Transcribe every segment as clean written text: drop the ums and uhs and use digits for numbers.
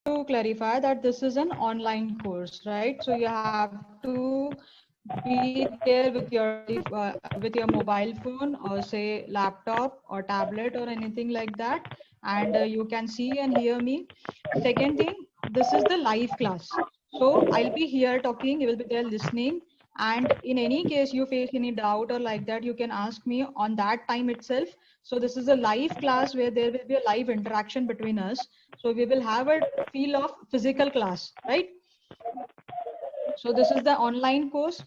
to clarify that this is an online course, right? So you have to be there with your mobile phone or say laptop or tablet or anything like that, and you can see and hear me. Second thing, this is the live class. So I'll be here talking, you will be there listening, and in any case you face any doubt or like that, you can ask me on that time itself. So this is a live class where there will be a live interaction between us. So we will have a feel of physical class, right? So this is the online course.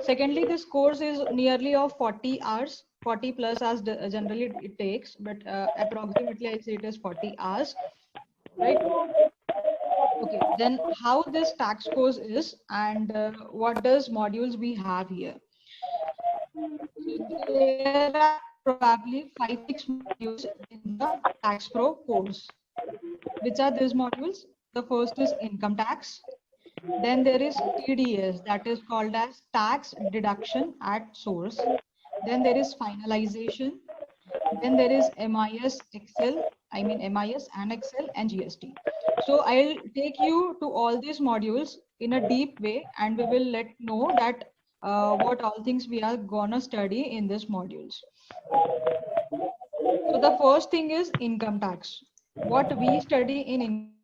Secondly, this course is nearly of 40 hours, 40 plus hours generally it takes, but approximately I say it is 40 hours, right? Okay, then how this tax course is and what does modules we have here. So there are probably 5-6 modules in the Tax Pro course. Which are these modules? The first is income tax. Then there is TDS, that is called as tax deduction at source. Then there is finalization. Then there is MIS Excel, I mean MIS and Excel and GST. So I'll take you to all these modules in a deep way, and we will let know that what all things we are gonna study in these modules. So the first thing is income tax. What we study in income tax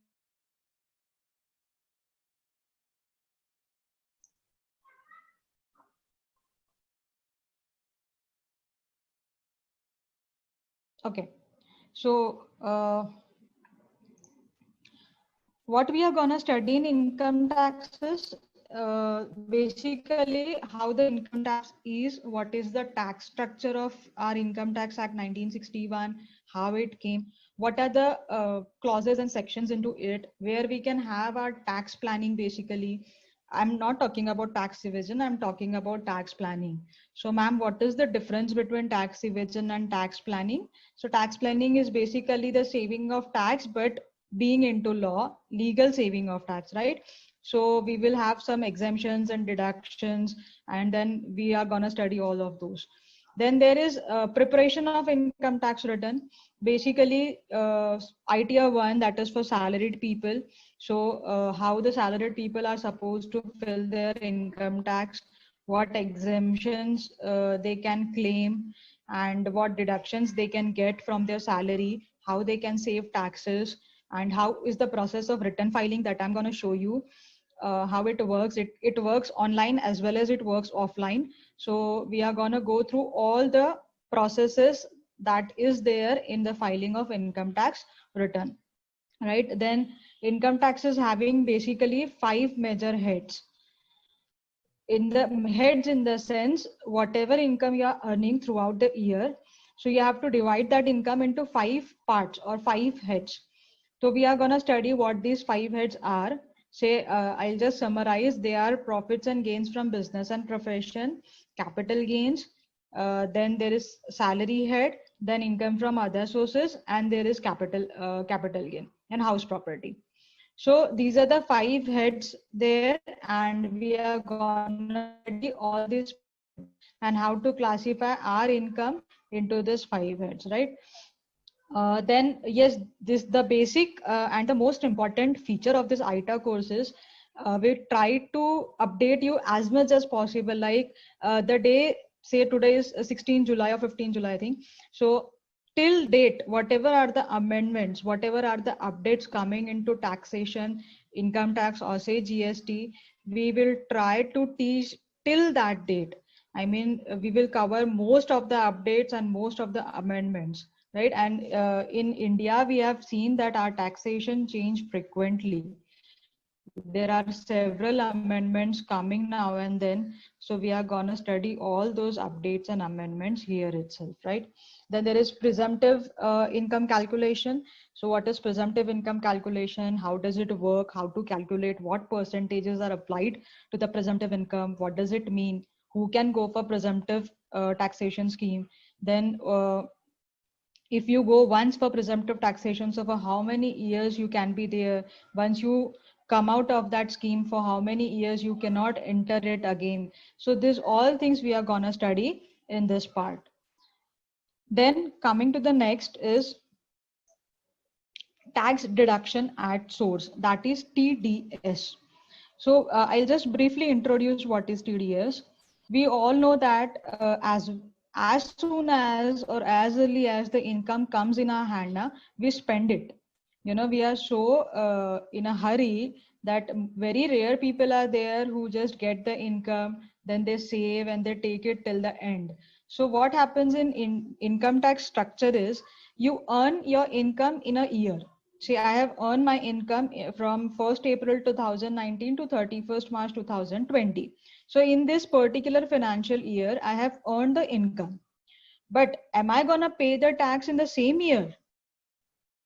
is okay. So what we are gonna study in income tax is basically how the income tax is, what is the tax structure of our Income Tax Act 1961, how it came, what are the clauses and sections into it, where we can have our tax planning basically. I'm not talking about tax evasion, I'm talking about tax planning. So ma'am, what is the difference between tax evasion and tax planning? So tax planning is basically the saving of tax, but being into law, legal saving of tax, right? So we will have some exemptions and deductions, and then we are going to study all of those. Then there is preparation of income tax return. Basically, ITR 1, that is for salaried people. So how the salaried people are supposed to fill their income tax, what exemptions they can claim, and what deductions they can get from their salary, how they can save taxes, and how is the process of return filing that I'm going to show you. How it works. It works online as well as it works offline. So we are going to go through all the processes that is there in the filing of income tax return, right? Then income tax is having basically 5 major heads. In the heads, in the sense, whatever income you are earning throughout the year, so you have to divide that income into 5 parts or 5 heads. So we are going to study what these 5 heads are. Say, I'll just summarize. They are profits and gains from business and profession, capital gains, then there is salary head, then income from other sources, and there is capital gain and house property. So these are the 5 heads there, and we are gonna study all these 5 heads and how to classify our income into this 5 heads, right? Then yes, this the basic and the most important feature of this ITA course is we try to update you as much as possible. Like the day, say today is 16 July or 15 July, I think. So till date, whatever are the amendments, whatever are the updates coming into taxation, income tax or say GST, we will try to teach till that date. I mean, we will cover most of the updates and most of the amendments, right? And in India, we have seen that our taxation change frequently. There are several amendments coming now and then. So we are going to study all those updates and amendments here itself, right? Then there is presumptive income calculation. So what is presumptive income calculation? How does it work? How to calculate? What percentages are applied to the presumptive income? What does it mean? Who can go for presumptive taxation scheme? Then if you go once for presumptive taxation, so for how many years you can be there, once you come out of that scheme, for how many years you cannot enter it again. So these all things we are gonna study in this part. Then coming to the next is tax deduction at source, that is TDS. So I'll just briefly introduce what is TDS. We all know that as soon as or as early as the income comes in our hand, we spend it. We are so in a hurry that very rare people are there who just get the income, then they save and they take it till the end. So what happens in income tax structure is you earn your income in a year. See, I have earned my income from 1st April 2019 to 31st March 2020. So in this particular financial year, I have earned the income. But am I going to pay the tax in the same year?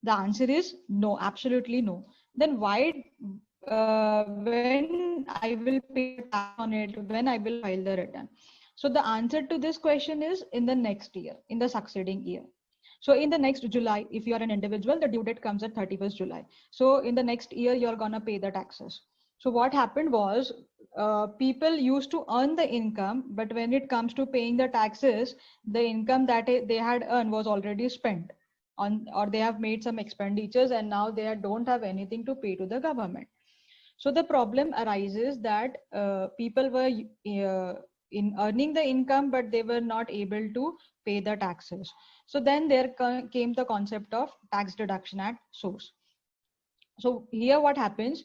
The answer is no, absolutely no. Then why, when I will pay the tax on it, when I will file the return? So the answer to this question is in the next year, in the succeeding year. So in the next July, if you are an individual, the due date comes at 31st July. So in the next year, you're going to pay the taxes. So what happened was people used to earn the income, but when it comes to paying the taxes, the income that they had earned was already spent on, or they have made some expenditures and now they don't have anything to pay to the government. So the problem arises that people were in earning the income, but they were not able to pay the taxes. So then there came the concept of tax deduction at source. So here what happens,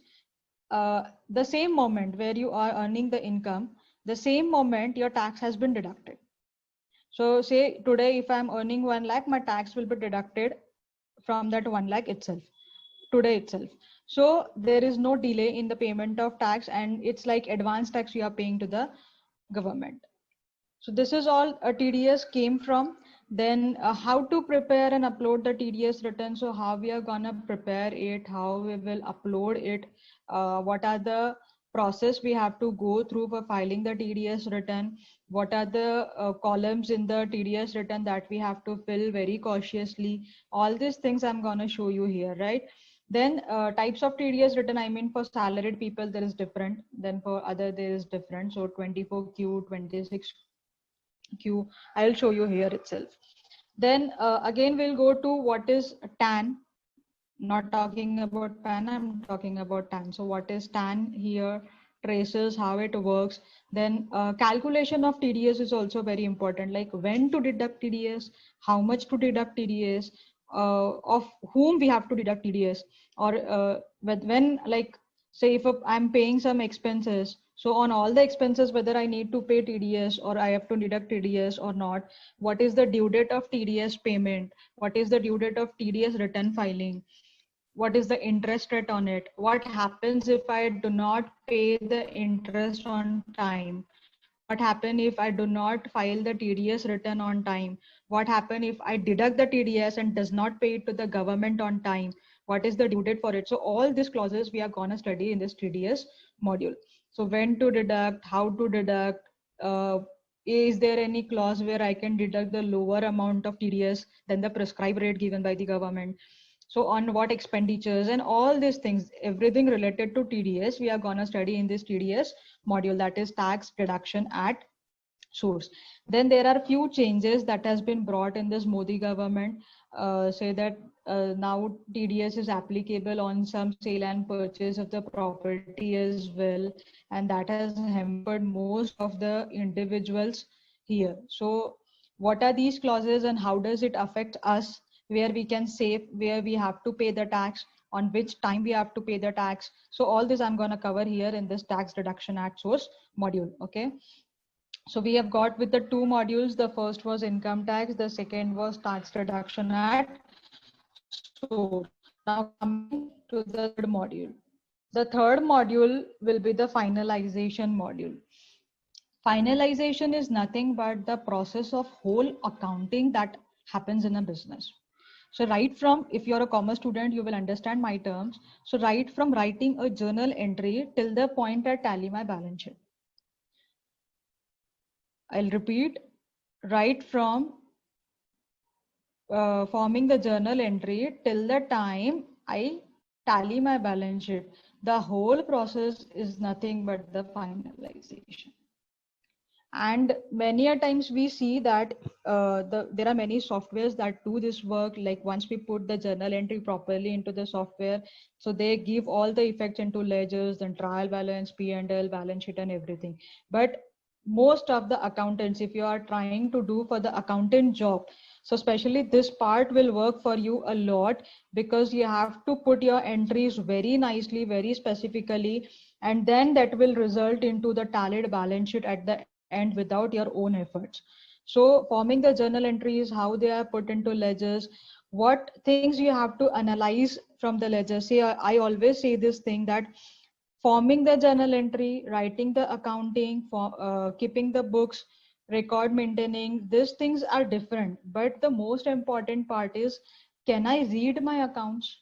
the same moment where you are earning the income, the same moment your tax has been deducted. So say today, if I'm earning 1 lakh, my tax will be deducted from that 1 lakh itself, today itself. So there is no delay in the payment of tax, and it's like advance tax you are paying to the government. So this is all a TDS came from. Then how to prepare and upload the TDS return. So how we are gonna prepare it, how we will upload it, what are the process we have to go through for filing the TDS return, what are the columns in the TDS return that we have to fill very cautiously. All these things I'm gonna show you here, right? Then types of TDS return, I mean for salaried people there is different, then for other there is different. So 24Q, 26Q, I'll show you here itself. Then again we'll go to what is TAN. Not talking about PAN, I'm talking about TAN. So what is TAN here, traces, how it works. Then calculation of TDS is also very important, like when to deduct TDS, how much to deduct TDS, of whom we have to deduct TDS, or when, like say if I'm paying some expenses, so on all the expenses, whether I need to pay TDS or I have to deduct TDS or not, what is the due date of TDS payment, what is the due date of TDS return filing, what is the interest rate on it, what happens if I do not pay the interest on time, what happen if I do not file the TDS return on time, what happen if I deduct the TDS and does not pay it to the government on time, what is the due date for it. So all these clauses we are going to study in this TDS module. So when to deduct, how to deduct, is there any clause where I can deduct the lower amount of TDS than the prescribed rate given by the government. So on what expenditures and all these things, everything related to TDS, we are going to study in this TDS module, that is tax deduction at source. Then there are few changes that has been brought in this Modi government, say that now TDS is applicable on some sale and purchase of the property as well, and that has hampered most of the individuals here. So what are these clauses and how does it affect us, where we can save, where we have to pay the tax, on which time we have to pay the tax. So all this I'm going to cover here in this tax deduction at source module. Okay, so we have got with the two modules, the first was income tax, the second was tax deduction at source. Now coming to the third module. The third module will be the finalization module. Finalization is nothing but the process of whole accounting that happens in a business. So right from, if you're a commerce student, you will understand my terms. So right from writing a journal entry till the point I tally my balance sheet. I'll repeat, right from forming the journal entry till the time I tally my balance sheet. The whole process is nothing but the finalization. And many a times we see that there are many softwares that do this work. Like once we put the journal entry properly into the software, so they give all the effects into ledgers and trial balance, P&L, balance sheet, and everything. But most of the accountants, if you are trying to do for the accountant job, so especially this part will work for you a lot, because you have to put your entries very nicely, very specifically, and then that will result into the tallied balance sheet at the end without your own efforts. So forming the journal entries, how they are put into ledgers, what things you have to analyze from the ledger. See, I always say this thing that forming the journal entry, writing the accounting, for keeping the books, record maintaining, these things are different. But the most important part is, can I read my accounts?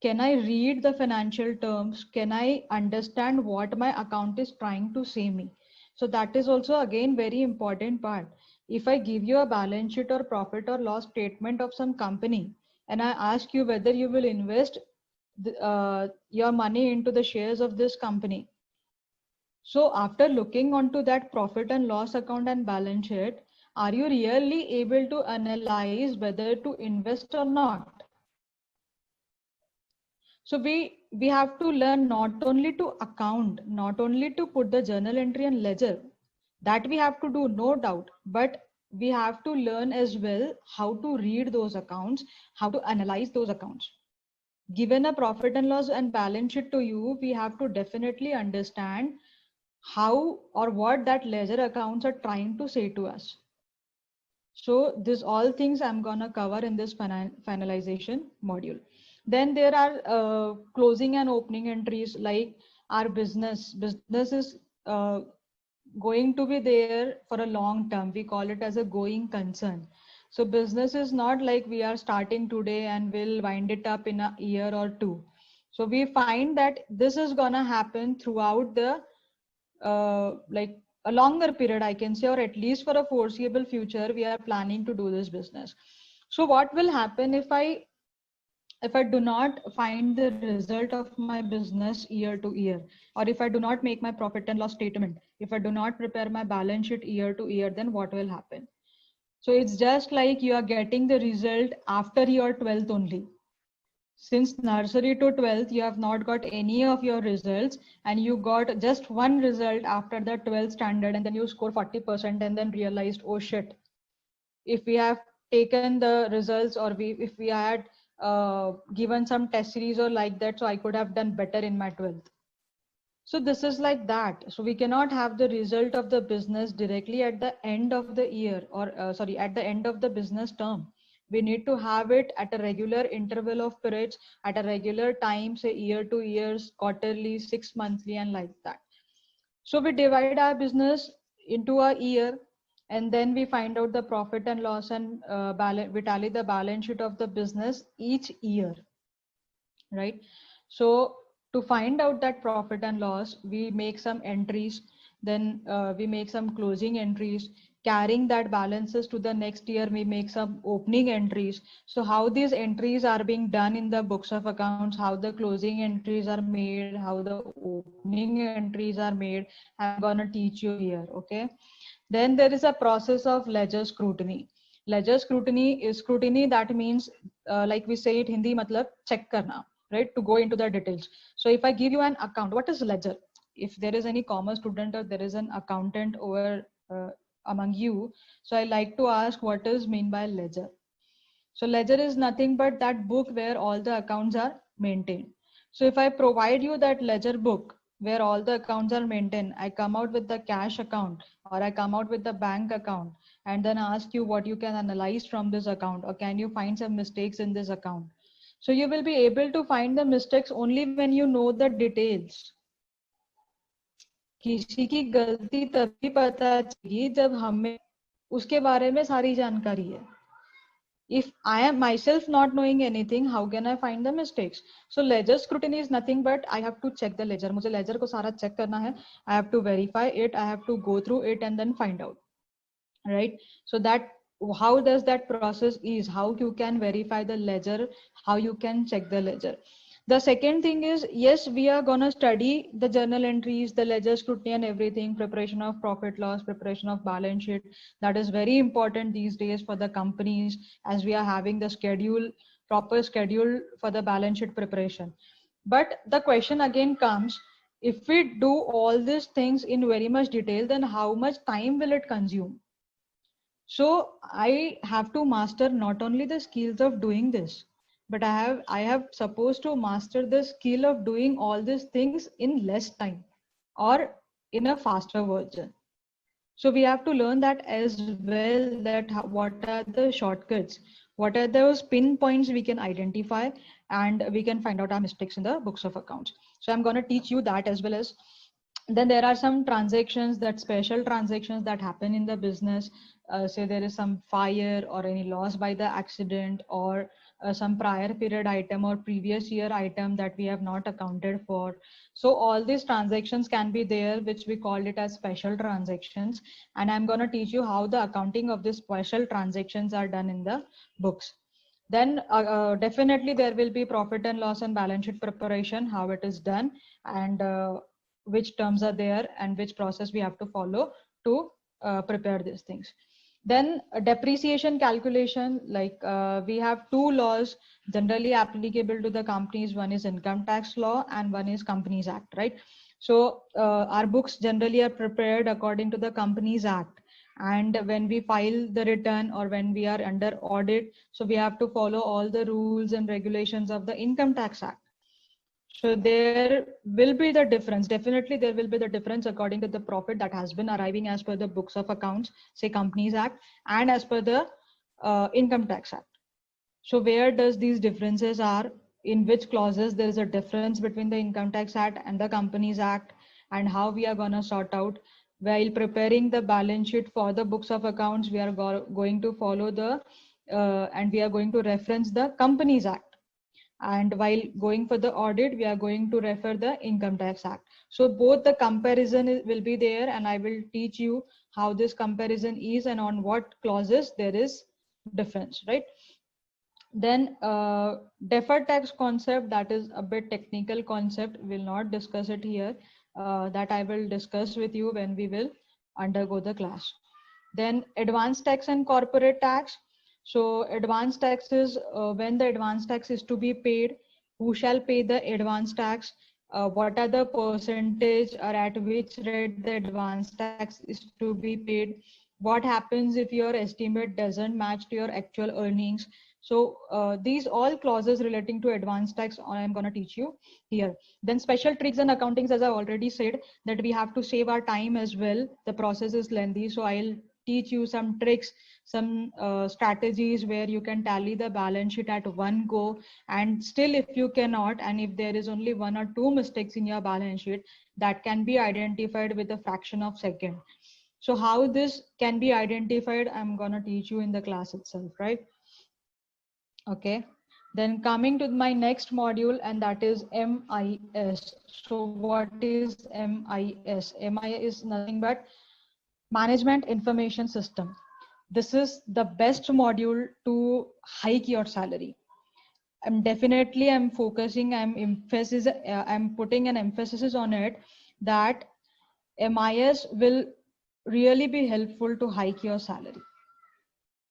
Can I read the financial terms? Can I understand what my account is trying to say me? So that is also again very important part. If I give you a balance sheet or profit or loss statement of some company, and I ask you whether you will invest your money into the shares of this company. So after looking onto that profit and loss account and balance sheet, are you really able to analyze whether to invest or not? So we have to learn not only to account, not only to put the journal entry and ledger, that we have to do, no doubt, but we have to learn as well how to read those accounts, how to analyze those accounts. Given a profit and loss and balance sheet to you, we have to definitely understand how or what that ledger accounts are trying to say to us. So this all things I'm gonna cover in this finalization module. Then there are closing and opening entries, like our business is going to be there for a long term. We call it as a going concern. So business is not like we are starting today and we'll wind it up in a year or two. So we find that this is gonna happen throughout the like a longer period, I can say, or at least for a foreseeable future, we are planning to do this business. So what will happen if I do not find the result of my business year to year, or if I do not make my profit and loss statement, if I do not prepare my balance sheet year to year, then what will happen? So it's just like you are getting the result after your 12th only. Since nursery to 12th, you have not got any of your results, and you got just one result after the 12th standard, and then you score 40% and then realized, oh shit, if we have taken the results, or if we had given some test series or like that, so I could have done better in my 12th. So this is like that. So we cannot have the result of the business directly at the end of the year, or sorry, at the end of the business term. We need to have it at a regular interval of periods, at a regular time, say year to years, quarterly, 6 monthly, and like that. So we divide our business into a year, and then we find out the profit and loss, and we tally the balance sheet of the business each year, right? So to find out that profit and loss, we make some entries, then we make some closing entries. Carrying that balances to the next year, we make some opening entries. So how these entries are being done in the books of accounts, how the closing entries are made, how the opening entries are made, I'm gonna teach you here, okay? Then there is a process of ledger scrutiny. Ledger scrutiny is scrutiny, that means like we say it Hindi matlab check karna, right? To go into the details. So if I give you an account, what is ledger? If there is any commerce student or there is an accountant over among you, so I like to ask, what is mean by ledger? So ledger is nothing but that book where all the accounts are maintained. So if I provide you that ledger book where all the accounts are maintained, I come out with the cash account, or I come out with the bank account, and then ask you what you can analyze from this account, or can you find some mistakes in this account? So you will be able to find the mistakes only when you know the details. किसी की गलती तभी पता चलेगी जब हमें उसके बारे में सारी जानकारी है. If I am myself not knowing anything, how can I find the mistakes? So ledger scrutiny is nothing but I have to check the ledger. मुझे ledger को सारा check करना है. I have to verify it. I have to go through it and then find out. Right? So that, how does that process is, how you can verify the ledger, how you can check the ledger. The second thing is, yes, we are going to study the journal entries, the ledger scrutiny and everything, preparation of profit loss, preparation of balance sheet. That is very important these days for the companies, as we are having the schedule, proper schedule for the balance sheet preparation. But the question again comes, if we do all these things in very much detail, then how much time will it consume? So I have to master not only the skills of doing this, but I have supposed to master the skill of doing all these things in less time or in a faster version. So we have to learn that as well, that what are the shortcuts, what are those pinpoints we can identify, and we can find out our mistakes in the books of accounts. So I'm going to teach you that, as well as then there are some transactions, that special transactions that happen in the business. Say there is some fire or any loss by the accident, or some prior period item or previous year item that we have not accounted for. So all these transactions can be there, which we call it as special transactions. And I'm going to teach you how the accounting of these special transactions are done in the books. Then definitely there will be profit and loss and balance sheet preparation, how it is done, and which terms are there and which process we have to follow to prepare these things. Then depreciation calculation, like we have two laws generally applicable to the companies. One is income tax law and one is Companies Act, right? So our books generally are prepared according to the Companies Act. And when we file the return or when we are under audit, so we have to follow all the rules and regulations of the Income Tax Act. So there will be the difference. Definitely there will be the difference according to the profit that has been arriving as per the books of accounts, say Companies Act, and as per the Income Tax Act. So where does these differences are, in which clauses there is a difference between the Income Tax Act and the Companies Act, and how we are going to sort out. While preparing the balance sheet for the books of accounts, we are going to follow the and we are going to reference the Companies Act. And while going for the audit, we are going to refer the Income Tax Act. So both the comparison will be there, and I will teach you how this comparison is and on what clauses there is difference, right? Then deferred tax concept, that is a bit technical concept, will not discuss it here. That I will discuss with you when we will undergo the class. Then advanced tax and corporate tax. So advanced tax is when the advanced tax is to be paid, who shall pay the advanced tax, what are the percentage or at which rate the advanced tax is to be paid, what happens if your estimate doesn't match to your actual earnings. So these all clauses relating to advanced tax I'm going to teach you here. Then special tricks and accountings, as I already said, that we have to save our time as well. The process is lengthy, so I'll teach you some tricks, some strategies where you can tally the balance sheet at one go. And still, if you cannot, and if there is only one or two mistakes in your balance sheet, that can be identified with a fraction of second. So how this can be identified, I'm going to teach you in the class itself, right? Okay. Then coming to my next module, and that is MIS. So what is MIS? MIS is nothing but Management Information System. This is the best module to hike your salary. I'm focusing, I'm putting an emphasis on it, that MIS will really be helpful to hike your salary.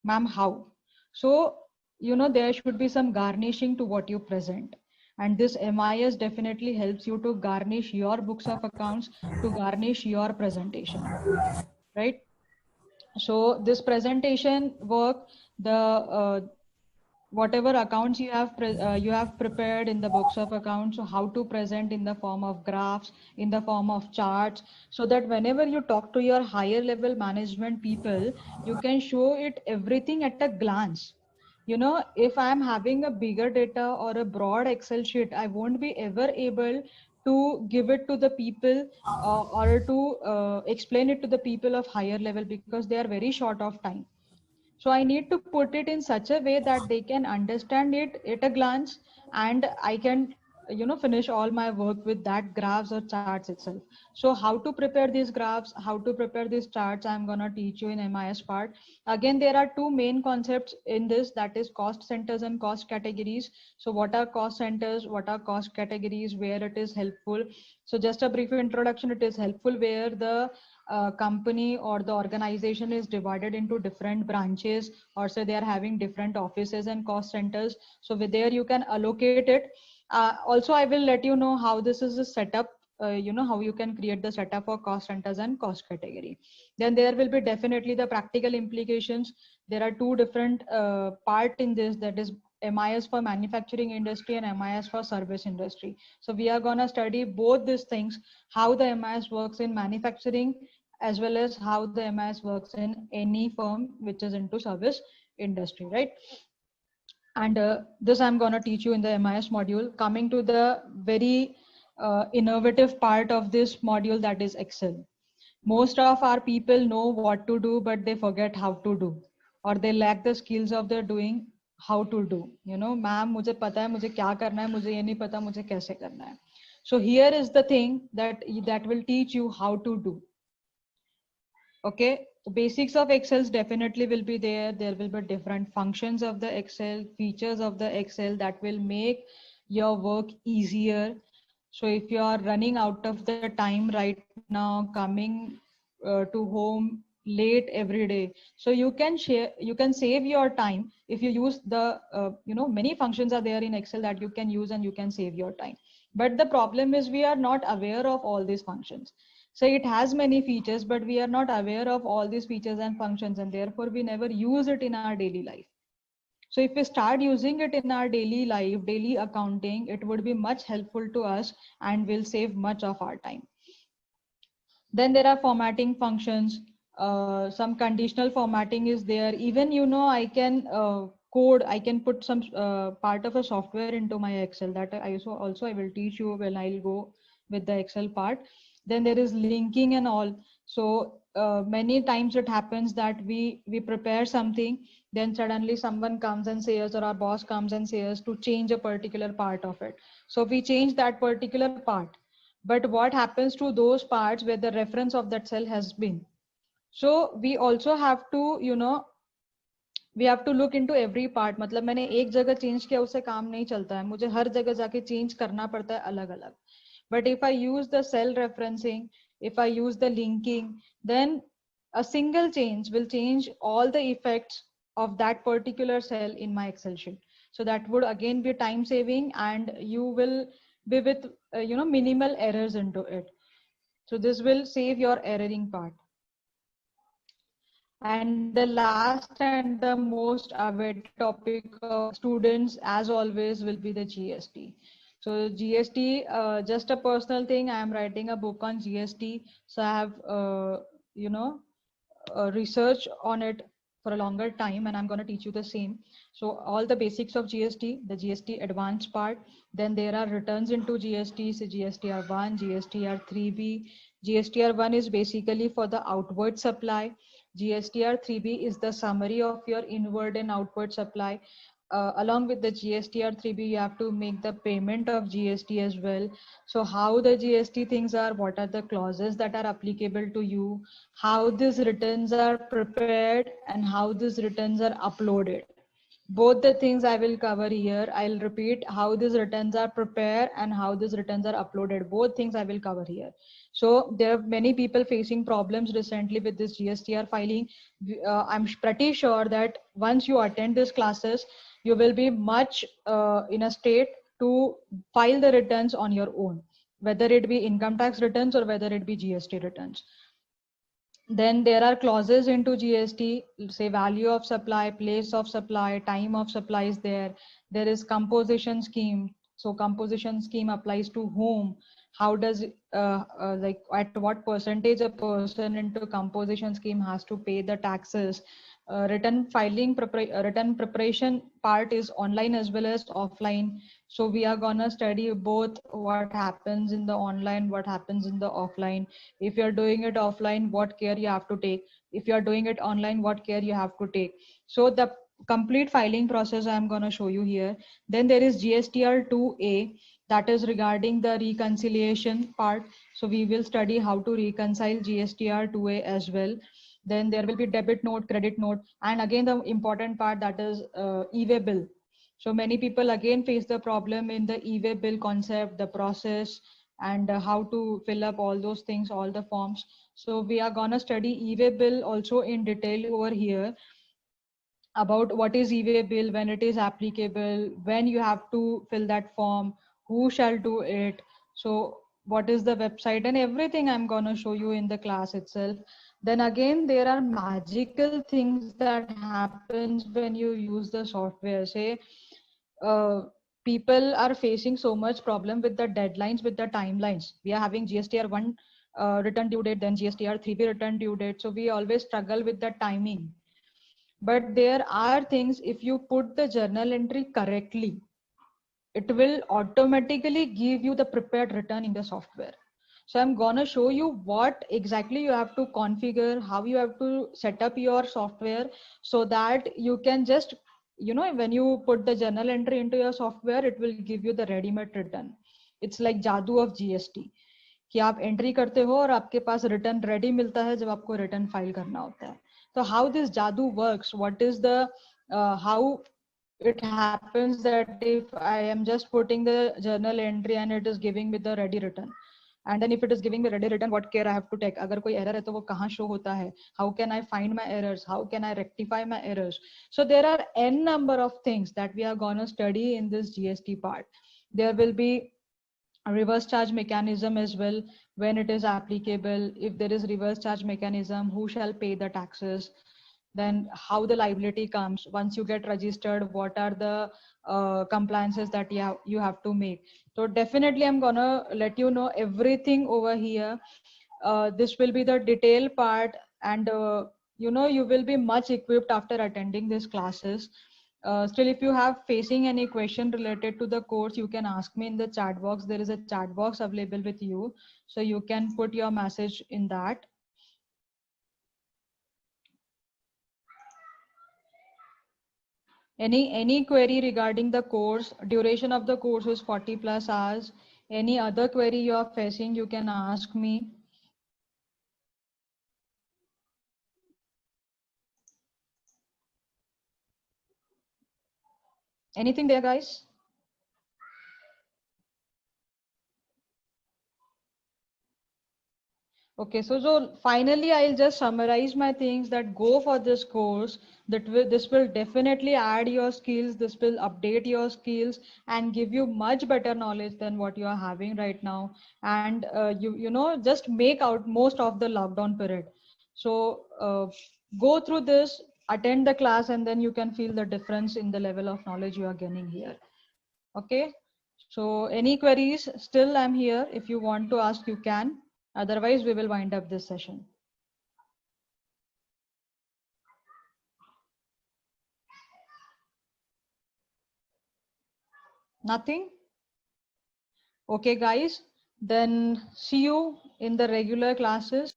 Ma'am, how? So, there should be some garnishing to what you present. And this MIS definitely helps you to garnish your books of accounts, to garnish your presentation, right? So this presentation work, the whatever accounts you have prepared in the books of accounts, so how to present in the form of graphs, in the form of charts, so that whenever you talk to your higher level management people, you can show it everything at a glance. If I'm having a bigger data or a broad Excel sheet, I won't be ever able to give it to the people or to explain it to the people of higher level, because they are very short of time. So I need to put it in such a way that they can understand it at a glance, and I can finish all my work with that graphs or charts itself. So how to prepare these graphs, how to prepare these charts, I'm going to teach you in MIS part. Again, there are two main concepts in this, that is cost centers and cost categories. So what are cost centers, what are cost categories, where it is helpful. So just a brief introduction, it is helpful where the company or the organization is divided into different branches, or say they are having different offices and cost centers. So with there you can allocate it. Also, I will let you know how this is a setup, how you can create the setup for cost centers and cost category. Then there will be definitely the practical implications. There are two different part in this, that is MIS for manufacturing industry and MIS for service industry. So we are going to study both these things, how the MIS works in manufacturing as well as how the MIS works in any firm which is into service industry, right? And this I'm going to teach you in the MIS module. Coming to the very innovative part of this module, that is Excel. Most of our people know what to do, but they forget how to do, or they lack the skills of their doing how to do. Ma'am, मुझे पता है मुझे क्या करना है, मुझे ये नहीं पता मुझे कैसे करना है. So here is the thing that will teach you how to do. Okay, the basics of Excel definitely will be there. There will be different functions of the Excel, features of the Excel that will make your work easier. So if you are running out of the time right now, coming to home late every day, so you can save your time if you use the many functions are there in Excel that you can use and you can save your time. But the problem is we are not aware of all these functions. So it has many features, but we are not aware of all these features and functions, and therefore we never use it in our daily life. So if we start using it in our daily life, daily accounting, it would be much helpful to us and will save much of our time. Then there are formatting functions. Some conditional formatting is there. Even, I can code, I can put some part of a software into my Excel. That also I will teach you when I'll go with the Excel part. Then there is linking and all. So many times it happens that we prepare something, then suddenly someone comes and says, or our boss comes and says to change a particular part of it. So we change that particular part, but what happens to those parts where the reference of that cell has been? So we also have to, we have to look into every part. मतलब मैंने एक जगह change किया उससे काम नहीं चलता है, मुझे हर जगह जाके चेंज करना पड़ता है अलग अलग. But if I use the cell referencing, if I use the linking, then a single change will change all the effects of that particular cell in my Excel sheet. So that would again be time saving, and you will be with minimal errors into it. So this will save your erroring part. And the last and the most awaited topic of students, as always, will be the GST. So GST, just a personal thing, I am writing a book on GST. So I have, research on it for a longer time, and I'm going to teach you the same. So all the basics of GST, the GST advanced part, then there are returns into GST, so GSTR1, GSTR3B. GSTR1 is basically for the outward supply. GSTR3B is the summary of your inward and outward supply. Along with the GSTR3B, you have to make the payment of GST as well. So how the GST things are, what are the clauses that are applicable to you, how these returns are prepared, and how these returns are uploaded. Both the things I will cover here. I'll repeat how these returns are prepared and how these returns are uploaded. Both things I will cover here. So there are many people facing problems recently with this GSTR filing. I'm pretty sure that once you attend these classes, you will be much in a state to file the returns on your own, whether it be income tax returns or whether it be GST returns. Then there are clauses into GST, say value of supply, place of supply, time of supply is there. There is composition scheme. So composition scheme applies to whom? How does like at what percentage a person into composition scheme has to pay the taxes? Return preparation part is online as well as offline. So we are gonna study both what happens in the online, what happens in the offline. If you're doing it offline, what care you have to take. If you're doing it online, what care you have to take. So the complete filing process I'm going to show you here. Then there is GSTR2A. that is regarding the reconciliation part. So we will study how to reconcile GSTR 2A as well. Then there will be debit note, credit note, and again the important part, that is e-way bill. So many people again face the problem in the e-way bill concept, the process, and how to fill up all those things, all the forms. So we are gonna study e-way bill also in detail over here, about what is e-way bill, when it is applicable, when you have to fill that form, who shall do it, so what is the website, and everything I'm going to show you in the class itself. Then again, there are magical things that happens when you use the software. Say uh, people are facing so much problem with the deadlines, with the timelines. We are having GSTR 1 return due date, then GSTR 3B return due date, so we always struggle with the timing. But there are things, if you put the journal entry correctly, it will automatically give you the prepared return in the software. So I'm gonna show you what exactly you have to configure, how you have to set up your software, so that you can just, when you put the journal entry into your software, it will give you the ready-made return. It's like जादू of GST, कि आप entry करते हो और आपके पास return ready मिलता है जब आपको रिटर्न फाइल करना होता है. So how this jadoo works, what is the how it happens that if I am just putting the journal entry and it is giving me the ready return, and then if it is giving me ready return, what care I have to take, अगर कोई error है तो वो कहाँ show होता है, how can I find my errors, how can I rectify my errors. So there are n number of things that we are going to study in this GST part. There will be a reverse charge mechanism as well, when it is applicable. If there is reverse charge mechanism, who shall pay the taxes, then how the liability comes once you get registered, what are the compliances that you have to make. So definitely I'm gonna let you know everything over here. This will be the detailed part, and you will be much equipped after attending these classes. Still, if you have facing any question related to the course, you can ask me in the chat box. There is a chat box available with you, so you can put your message in that. Any query regarding the course? Duration of the course is 40 plus hours. Any other query you are facing, you can ask me. Anything there, guys? Okay, so finally, I'll just summarize my things, that go for this course. This will definitely add your skills. This will update your skills and give you much better knowledge than what you are having right now. And just make out most of the lockdown period. So go through this, attend the class, and then you can feel the difference in the level of knowledge you are gaining here. Okay. So any queries? Still, I'm here. If you want to ask, you can. Otherwise, we will wind up this session. Nothing? Okay, guys. Then see you in the regular classes.